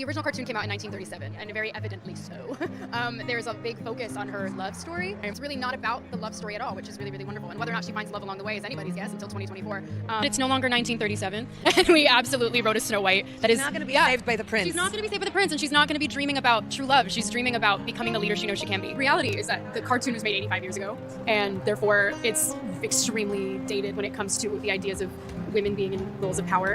The original cartoon came out in 1937, and very evidently so. There's a big focus on her love story. It's really not about the love story at all, which is really, really wonderful. And whether or not she finds love along the way is anybody's guess until 2024. It's no longer 1937, and we absolutely wrote a Snow White that she's not going to be saved by the prince. She's not going to be saved by the prince, and she's not going to be dreaming about true love. She's dreaming about becoming the leader she knows she can be. Reality is that the cartoon was made 85 years ago, and therefore it's extremely dated when it comes to the ideas of women being in roles of power.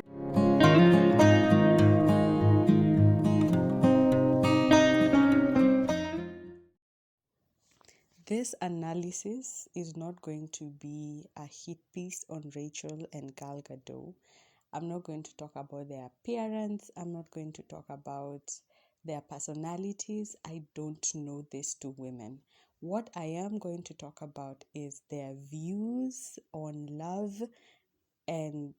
This analysis is not going to be a hit piece on Rachel and Gal Gadot. I'm not going to talk about their appearance. I'm not going to talk about their personalities. I don't know these two women. What I am going to talk about is their views on love and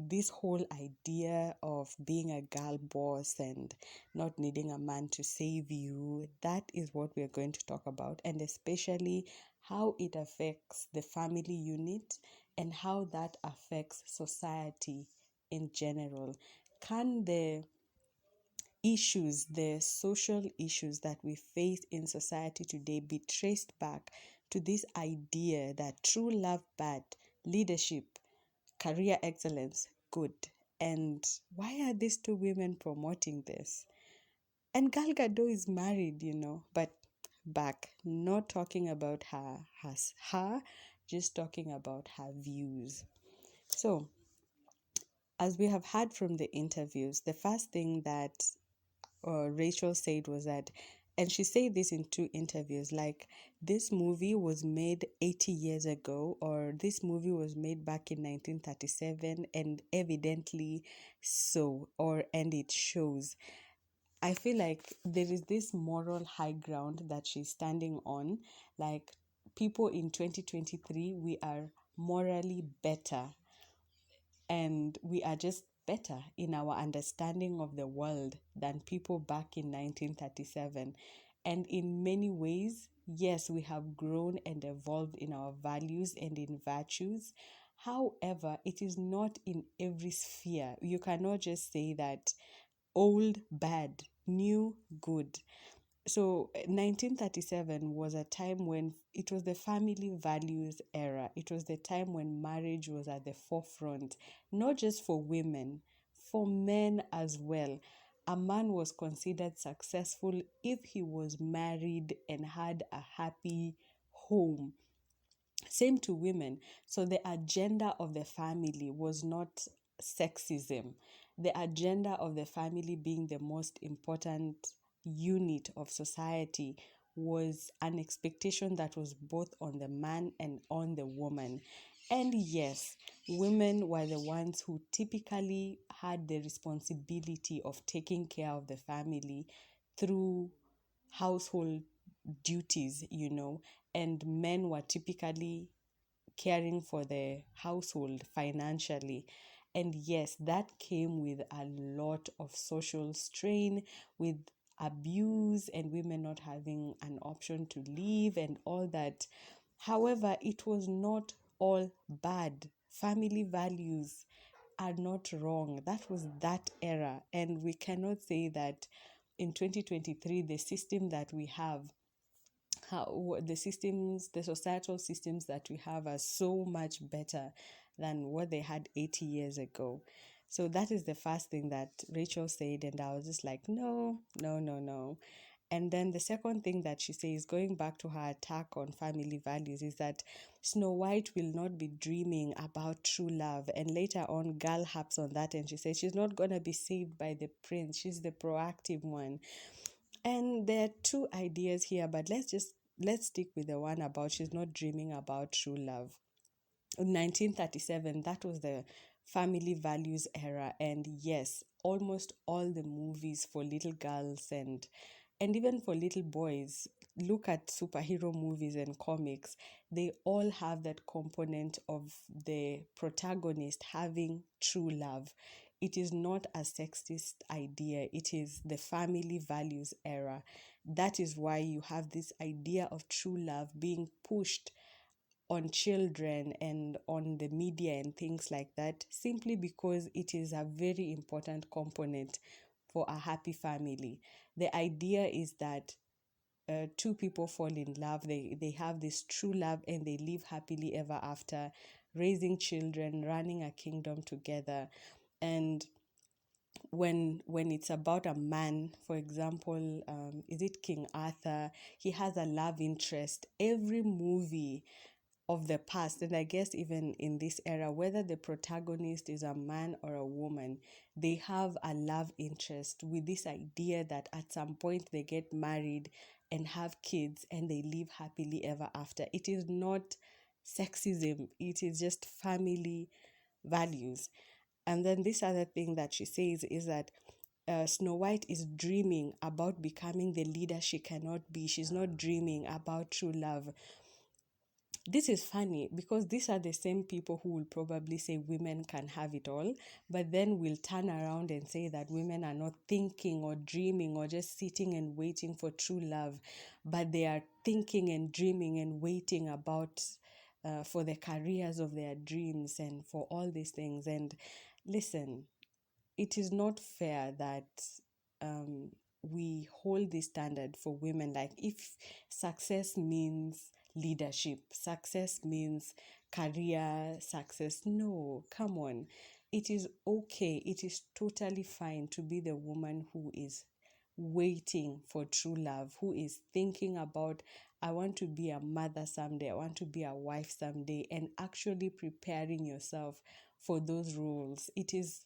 this whole idea of being a girl boss and not needing a man to save you. That is what we are going to talk about, and especially how it affects the family unit and how that affects society in general. Can the issues, the social issues that we face in society today be traced back to this idea that true love bad, leadership, career excellence good? And why are these two women promoting this? And Gal Gadot is married, but back, not talking about her, just talking about her views. So, as we have heard from the interviews, the first thing that Rachel said was that, and she said this in two interviews, like, this movie was made 80 years ago, or this movie was made back in 1937, and evidently so, and it shows. I feel like there is this moral high ground that she's standing on. Like, people in 2023, we are morally better, and we are just better in our understanding of the world than people back in 1937. And in many ways, yes, we have grown and evolved in our values and in virtues. However, it is not in every sphere. You cannot just say that old bad, new good. So 1937 was a time when it was the family values era. It was the time when marriage was at the forefront, not just for women, for men as well. A man was considered successful if he was married and had a happy home. Same to women. So the agenda of the family was not sexism. The agenda of the family being the most important unit of society was an expectation that was both on the man and on the woman. And yes, women were the ones who typically had the responsibility of taking care of the family through household duties, and men were typically caring for the household financially. And yes, that came with a lot of social strain, with abuse and women not having an option to leave and all that. However, it was not all bad. Family values are not wrong. That was that era. And we cannot say that in 2023, the system that we have, the societal systems that we have are so much better than what they had 80 years ago. So that is the first thing that Rachel said, and I was just like, no, no, no, no. And then the second thing that she says, going back to her attack on family values, is that Snow White will not be dreaming about true love. And later on, Gal harps on that and she says she's not going to be saved by the prince. She's the proactive one. And there are two ideas here, but let's stick with the one about she's not dreaming about true love. In 1937, that was the family values era, and yes, almost all the movies for little girls and even for little boys, look at superhero movies and comics, they all have that component of the protagonist having true love. It is not a sexist idea. It is the family values era. That is why you have this idea of true love being pushed on children and on the media and things like that, simply because it is a very important component for a happy family. The idea is that two people fall in love, they have this true love, and they live happily ever after, raising children, running a kingdom together. And when it's about a man, for example, is it King Arthur? He has a love interest. Every movie of the past, and I guess even in this era, whether the protagonist is a man or a woman, they have a love interest with this idea that at some point they get married and have kids and they live happily ever after. It is not sexism, it is just family values. And then this other thing that she says is that Snow White is dreaming about becoming the leader she cannot be. She's not dreaming about true love. This is funny because these are the same people who will probably say women can have it all, but then will turn around and say that women are not thinking or dreaming or just sitting and waiting for true love, but they are thinking and dreaming and waiting about for the careers of their dreams and for all these things. And listen, it is not fair that we hold this standard for women. Like, if success means leadership, success means career success, no, come on. It is okay, it is totally fine to be the woman who is waiting for true love, who is thinking about, I want to be a mother someday, I want to be a wife someday, and actually preparing yourself for those roles. It is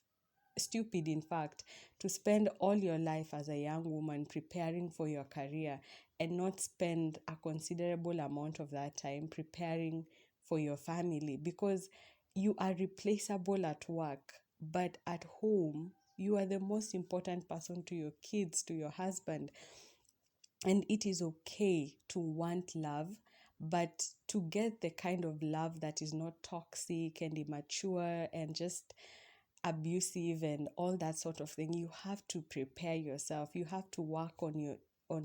stupid, in fact, to spend all your life as a young woman preparing for your career and not spend a considerable amount of that time preparing for your family, because you are replaceable at work, but at home you are the most important person to your kids, to your husband. And it is okay to want love, but to get the kind of love that is not toxic and immature and just abusive and all that sort of thing, you have to prepare yourself. You have to work on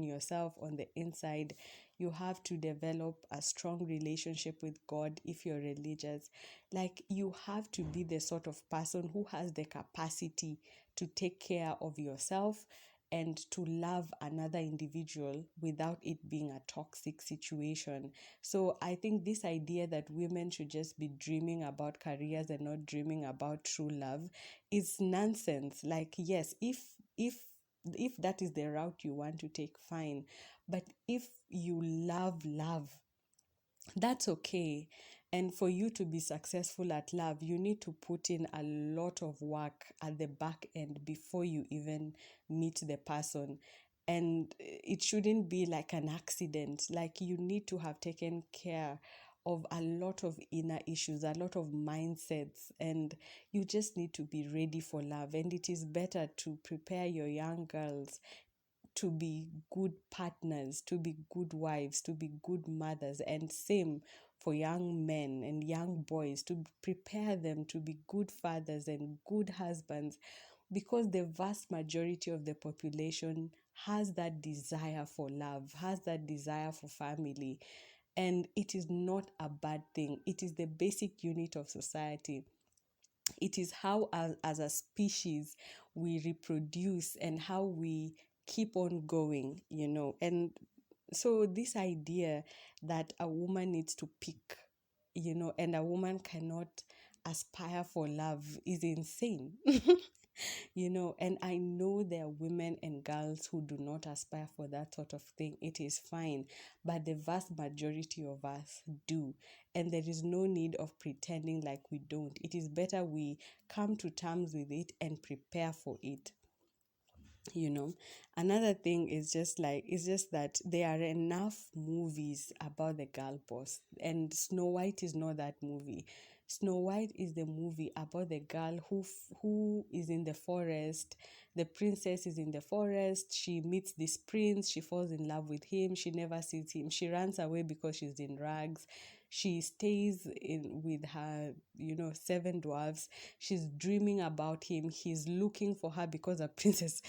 yourself on the inside. You have to develop a strong relationship with God if you're religious. Like, you have to be the sort of person who has the capacity to take care of yourself and to love another individual without it being a toxic situation. So I think this idea that women should just be dreaming about careers and not dreaming about true love is nonsense. Like, yes, if that is the route you want to take, fine. But if you love, that's okay. And for you to be successful at love, you need to put in a lot of work at the back end before you even meet the person. And it shouldn't be like an accident. Like, you need to have taken care of a lot of inner issues, a lot of mindsets, and you just need to be ready for love. And it is better to prepare your young girls to be good partners, to be good wives, to be good mothers, and same for young men and young boys, to prepare them to be good fathers and good husbands, because the vast majority of the population has that desire for love, has that desire for family, and it is not a bad thing. It is the basic unit of society. It is how, as a species, we reproduce and how we keep on going, And so this idea that a woman needs to pick, and a woman cannot aspire for love is insane. And I know there are women and girls who do not aspire for that sort of thing. It is fine, but the vast majority of us do, and there is no need of pretending like we don't. It is better we come to terms with it and prepare for it. Another thing is just that there are enough movies about the girl boss, and Snow White is not that movie. Snow White is the movie about the girl who is in the forest. The princess is in the forest. She meets this prince. She falls in love with him. She never sees him. She runs away because she's in rags. She stays in with her, 7 dwarves. She's dreaming about him. He's looking for her because a princess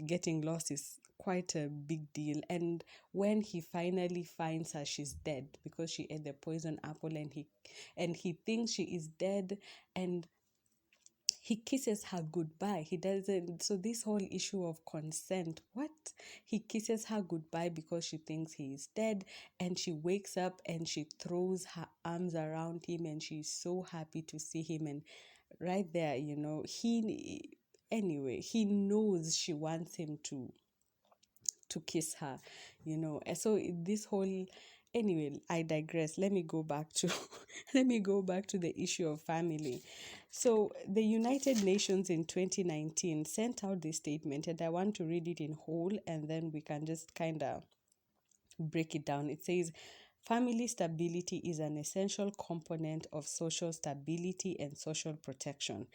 getting lost is quite a big deal. And when he finally finds her, she's dead because she ate the poison apple, and he thinks she is dead, and He kisses her goodbye. He doesn't. So, this whole issue of consent, what? He kisses her goodbye because she thinks he is dead, and she wakes up and she throws her arms around him, and she's so happy to see him. And right there, anyway, he knows she wants him to kiss her, And so this whole, anyway, I digress. Let me go back to let me go back to the issue of family. So the United Nations in 2019 sent out this statement, and I want to read it in whole, and then we can just kind of break it down. It says, family stability is an essential component of social stability and social protection.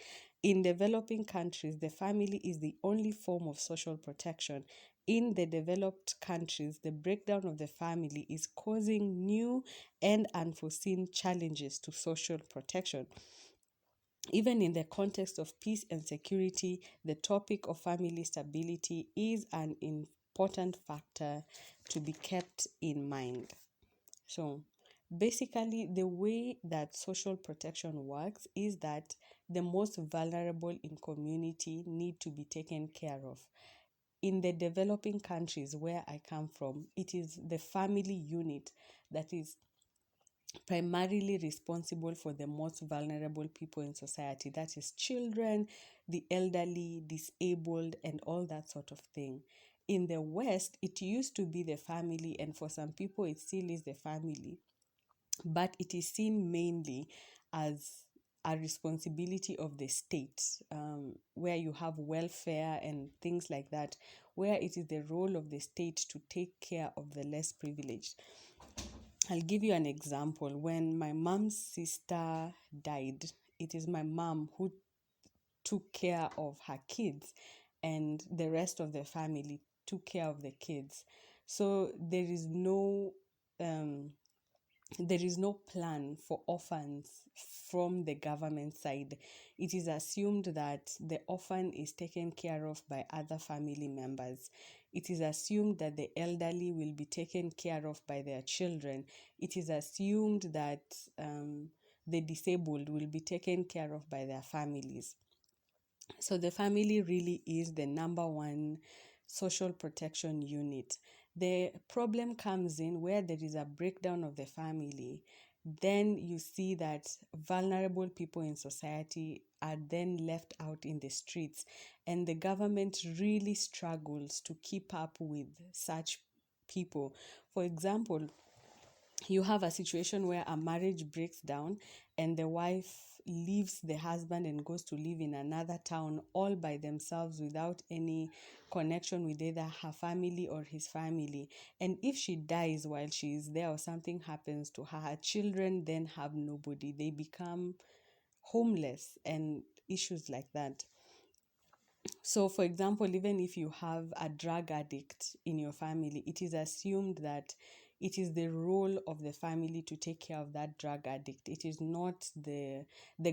In developing countries, the family is the only form of social protection. In the developed countries, the breakdown of the family is causing new and unforeseen challenges to social protection. Even in the context of peace and security, the topic of family stability is an important factor to be kept in mind. So, basically, the way that social protection works is that the most vulnerable in community need to be taken care of. In the developing countries where I come from, it is the family unit that is primarily responsible for the most vulnerable people in society. That is children, the elderly, disabled, and all that sort of thing. In the West, it used to be the family, and for some people, it still is the family, but it is seen mainly as a responsibility of the state, where you have welfare and things like that, where it is the role of the state to take care of the less privileged. I'll give you an example. When my mom's sister died, it is my mom who took care of her kids, and the rest of the family took care of the kids. So there is no plan for orphans from the government side. It is assumed that the orphan is taken care of by other family members. It is assumed that the elderly will be taken care of by their children. It is assumed that the disabled will be taken care of by their families. So the family really is the number one social protection unit. The problem comes in where there is a breakdown of the family. Then you see that vulnerable people in society are then left out in the streets, and the government really struggles to keep up with such people. For example, you have a situation where a marriage breaks down and the wife leaves the husband and goes to live in another town all by themselves without any connection with either her family or his family. And if she dies while she is there or something happens to her, her children then have nobody. They become homeless and issues like that. So, for example, even if you have a drug addict in your family, it is assumed that it is the role of the family to take care of that drug addict. It is not the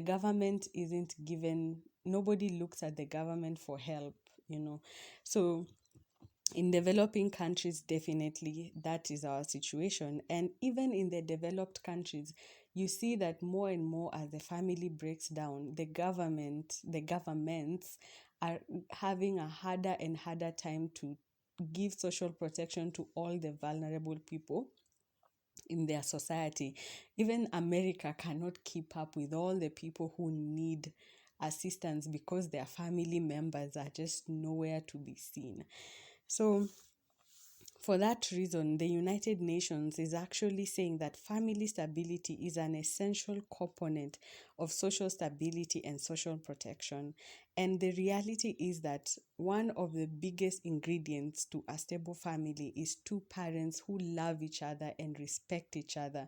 government isn't given, nobody looks at the government for help. So, in developing countries, definitely that is our situation. And even in the developed countries, you see that more and more as the family breaks down, the governments are having a harder and harder time to give social protection to all the vulnerable people in their society. Even America cannot keep up with all the people who need assistance because their family members are just nowhere to be seen. So, for that reason, the United Nations is actually saying that family stability is an essential component of social stability and social protection. And the reality is that one of the biggest ingredients to a stable family is two parents who love each other and respect each other.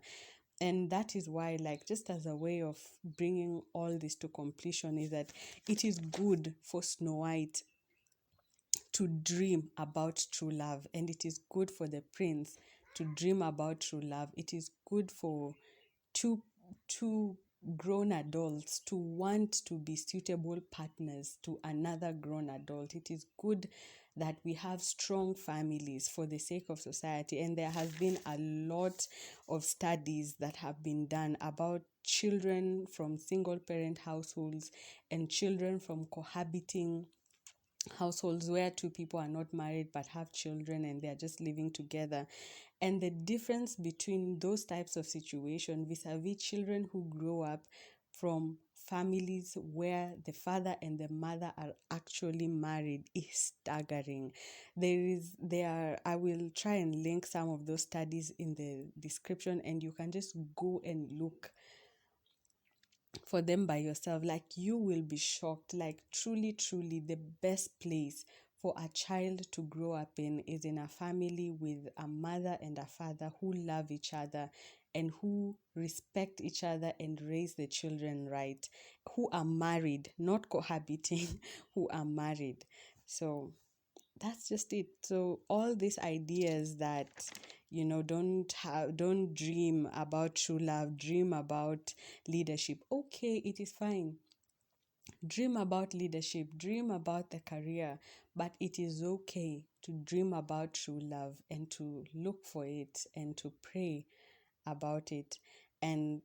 And that is why, like, just as a way of bringing all this to completion, is that it is good for Snow White to dream about true love, and it is good for the prince to dream about true love. It is good for two grown adults to want to be suitable partners to another grown adult. It is good that we have strong families for the sake of society, and there has been a lot of studies that have been done about children from single parent households and children from cohabiting households where two people are not married but have children and they are just living together, and the difference between those types of situations vis-a-vis children who grow up from families where the father and the mother are actually married is staggering. I will try and link some of those studies in the description, and you can just go and look for them by yourself. Like, you will be shocked. Like, truly, truly, the best place for a child to grow up in is in a family with a mother and a father who love each other and who respect each other and raise the children right, who are married, not cohabiting, who are married. So that's just it. So all these ideas that, don't dream about true love, dream about leadership. Okay, it is fine. Dream about leadership, dream about the career, but it is okay to dream about true love and to look for it and to pray about it. And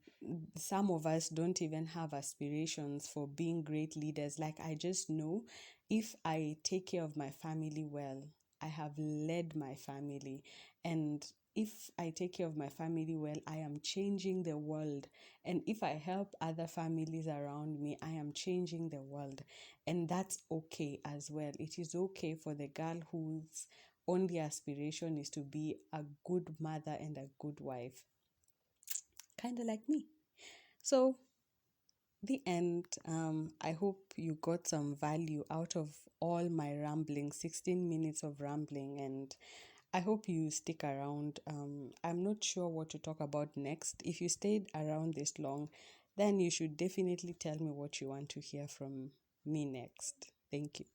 some of us don't even have aspirations for being great leaders. Like, I just know if I take care of my family well, I have led my family. And if I take care of my family well, I am changing the world. And if I help other families around me, I am changing the world. And that's okay as well. It is okay for the girl whose only aspiration is to be a good mother and a good wife, kind of like me. So, the end. I hope you got some value out of all my rambling, 16 minutes of rambling, and I hope you stick around. I'm not sure what to talk about next. If you stayed around this long, then you should definitely tell me what you want to hear from me next. Thank you.